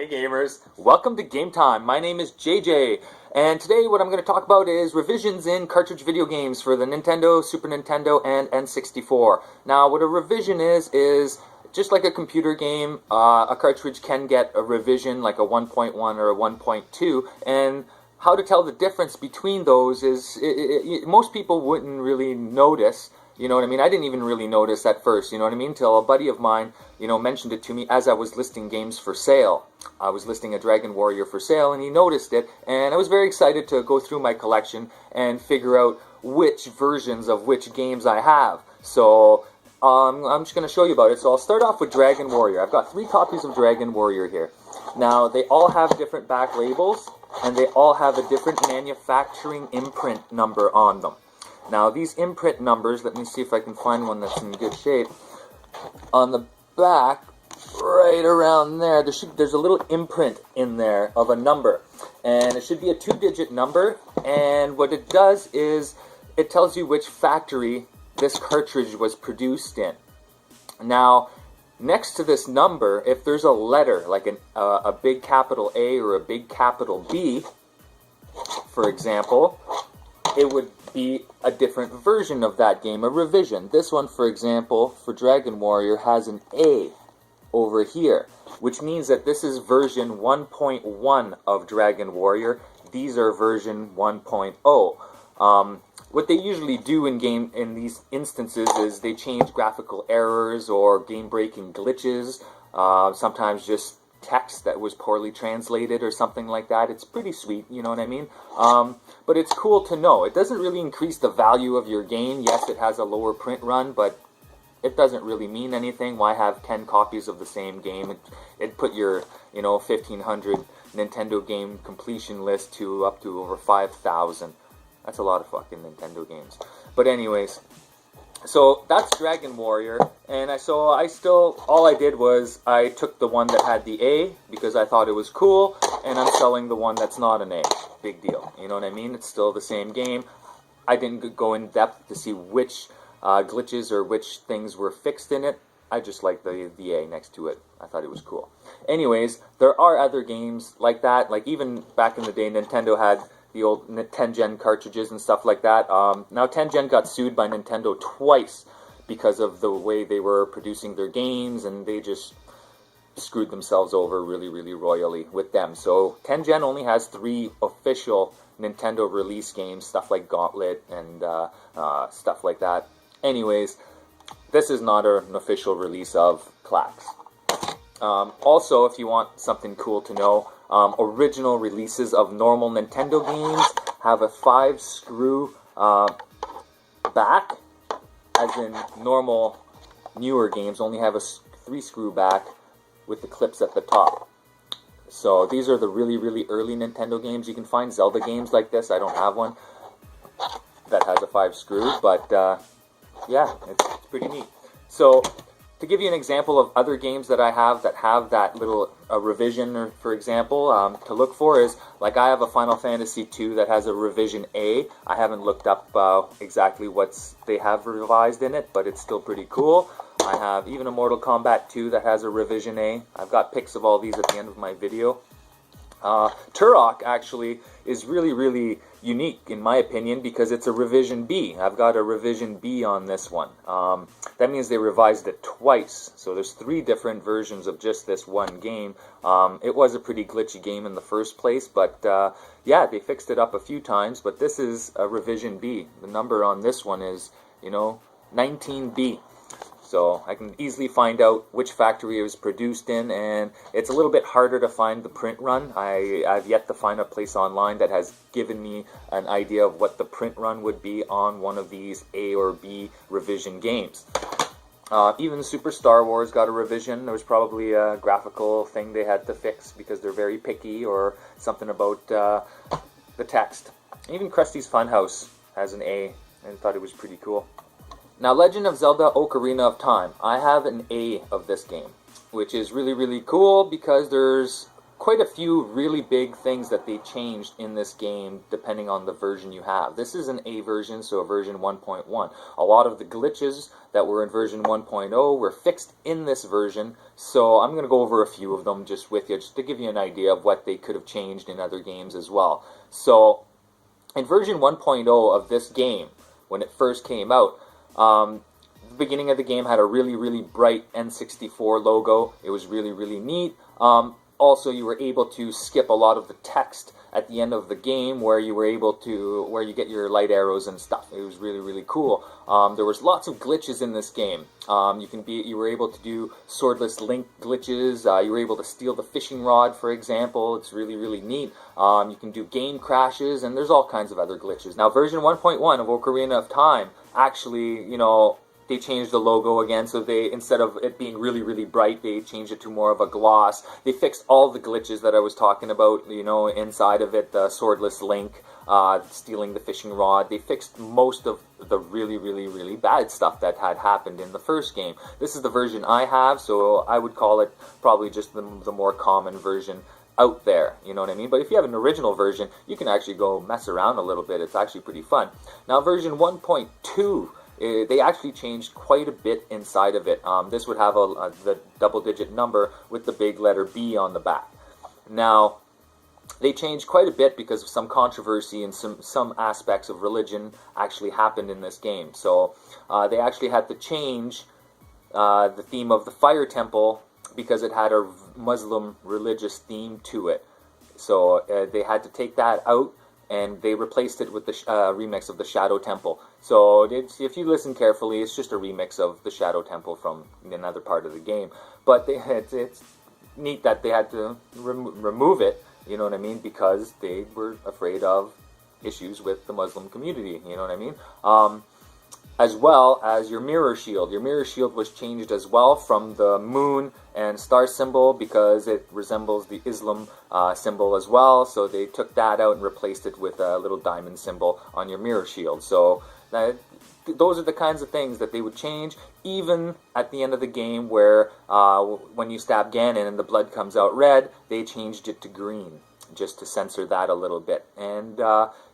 Hey gamers, welcome to Game Time. My name is JJ, and today what I'm going to talk about is revisions in cartridge video games for the Nintendo, Super Nintendo, and N64. Now what a revision is just like a computer game, a cartridge can get a revision like a 1.1 or a 1.2, and how to tell the difference between those is, most people wouldn't really notice. You know what I mean? I didn't even really notice at first, you know what I mean? Until a buddy of mine, mentioned it to me as I was listing games for sale. I was listing a Dragon Warrior for sale, and he noticed it, and I was very excited to go through my collection and figure out which versions of which games I have. So, I'm just going to show you about it. So I'll start off with Dragon Warrior. I've got 3 copies of Dragon Warrior here. Now, they all have different back labels, and they all have a different manufacturing imprint number on them. Now these imprint numbers, let me see if I can find one that's in good shape. On the back, right around there, there's a little imprint in there of a number. And it should be a 2-digit number, and what it does is it tells you which factory this cartridge was produced in. Now, next to this number, if there's a letter, like a big capital A or a big capital B, for example, it would be a different version of that game, a revision. This one, for example, for Dragon Warrior, has an A over here, which means that this is version 1.1 of Dragon Warrior. These are version 1.0. What they usually do in these instances is they change graphical errors or game-breaking glitches, sometimes just text that was poorly translated or something like that. It's pretty sweet, you know what I mean? But it's cool to know. It doesn't really increase the value of your game. Yes, it has a lower print run, but it doesn't really mean anything. Why have 10 copies of the same game? It'd put your, 1,500 Nintendo game completion list to up to over 5,000. That's a lot of fucking Nintendo games. But anyways, so that's Dragon Warrior, and all I did was I took the one that had the A because I thought it was cool, and I'm selling the one that's not an A. Big deal, you know what I mean? It's still the same game. I didn't go in depth to see which glitches or which things were fixed in it. I just liked the A next to it. I thought it was cool. Anyways, there are other games like that, like even back in the day, Nintendo had the old 10-gen cartridges and stuff like that. Now 10-gen got sued by Nintendo twice because of the way they were producing their games, and they just screwed themselves over really, really royally with them. So 10-gen only has 3 official Nintendo release games, stuff like Gauntlet and stuff like that. Anyways, this is not an official release of Clax. Also, if you want something cool to know, original releases of normal Nintendo games have a 5-screw back, as in normal newer games only have a 3-screw back with the clips at the top. So these are the really, really early Nintendo games. You can find Zelda games like this. I don't have one that has a 5-screw, but yeah, it's pretty neat. So to give you an example of other games that I have that little revision, for example, to look for is, like I have a Final Fantasy II that has a revision A. I haven't looked up exactly what they have revised in it, but it's still pretty cool. I have even a Mortal Kombat 2 that has a revision A. I've got pics of all these at the end of my video. Turok actually is really, really unique in my opinion because it's a revision B. I've got a revision B on this one. That means they revised it twice. So there's 3 different versions of just this one game. It was a pretty glitchy game in the first place, but yeah, they fixed it up a few times, but this is a revision B. The number on this one is, 19B. So I can easily find out which factory it was produced in, and it's a little bit harder to find the print run. I've yet to find a place online that has given me an idea of what the print run would be on one of these A or B revision games. Even Super Star Wars got a revision. There was probably a graphical thing they had to fix because they're very picky, or something about the text. Even Krusty's Funhouse has an A, and I thought it was pretty cool. Now, Legend of Zelda Ocarina of Time. I have an A of this game, which is really, really cool because there's quite a few really big things that they changed in this game depending on the version you have. This is an A version, so a version 1.1. A lot of the glitches that were in version 1.0 were fixed in this version, so I'm going to go over a few of them just with you, just to give you an idea of what they could have changed in other games as well. So, in version 1.0 of this game, when it first came out, the beginning of the game had a really, really bright N64 logo. It was really, really neat. Also, you were able to skip a lot of the text at the end of the game where you were able to, where you get your light arrows and stuff. It was really, really cool. There was lots of glitches in this game. You were able to do swordless link glitches. You were able to steal the fishing rod, for example. It's really, really neat. You can do game crashes, and there's all kinds of other glitches. Now, version 1.1 of Ocarina of Time actually, they changed the logo again, so they, instead of it being really, really bright, they changed it to more of a gloss. They fixed all the glitches that I was talking about, inside of it, the swordless link, stealing the fishing rod. They fixed most of the really, really, really bad stuff that had happened in the first game. This is the version I have, so I would call it probably just the more common version out there, you know what I mean? But if you have an original version, you can actually go mess around a little bit. It's actually pretty fun. Now, version 1.2, they actually changed quite a bit inside of it. This would have the double-digit number with the big letter B on the back. Now, they changed quite a bit because of some controversy and some aspects of religion actually happened in this game. So they actually had to change the theme of the fire temple because it had a Muslim religious theme to it. So they had to take that out, and they replaced it with the remix of the Shadow Temple. So if you listen carefully, it's just a remix of the Shadow Temple from another part of the game. But it's neat that they had to remove it, you know what I mean, because they were afraid of issues with the Muslim community, you know what I mean? As well as your mirror shield. Your mirror shield was changed as well from the moon and star symbol because it resembles the Islam symbol as well. So they took that out and replaced it with a little diamond symbol on your mirror shield. So those are the kinds of things that they would change, even at the end of the game where when you stab Ganon and the blood comes out red, they changed it to green just to censor that a little bit. And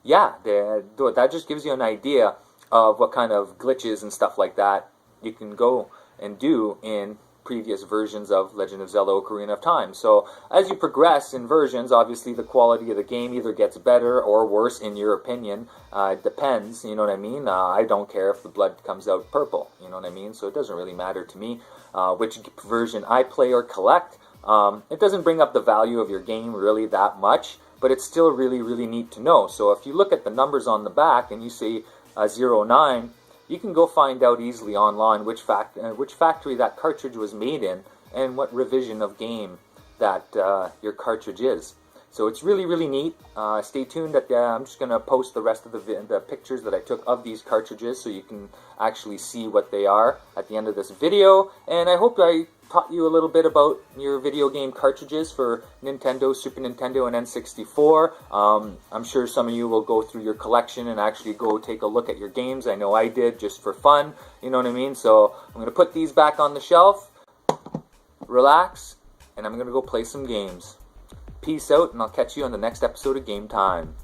yeah, that just gives you an idea of what kind of glitches and stuff like that you can go and do in previous versions of Legend of Zelda Ocarina of Time. So as you progress in versions, obviously the quality of the game either gets better or worse in your opinion. It depends, you know what I mean? I don't care if the blood comes out purple, you know what I mean? So it doesn't really matter to me which version I play or collect. It doesn't bring up the value of your game really that much, but it's still really, really neat to know. So if you look at the numbers on the back and you see 09, you can go find out easily online which factory that cartridge was made in and what revision of game that your cartridge is. So it's really, really neat. Stay tuned. I'm just going to post the rest of the pictures that I took of these cartridges so you can actually see what they are at the end of this video. And I hope I taught you a little bit about your video game cartridges for Nintendo, Super Nintendo, and N64. I'm sure some of you will go through your collection and actually go take a look at your games. I know I did, just for fun, you know what I mean? So I'm going to put these back on the shelf, relax, and I'm going to go play some games. Peace out, and I'll catch you on the next episode of Game Time.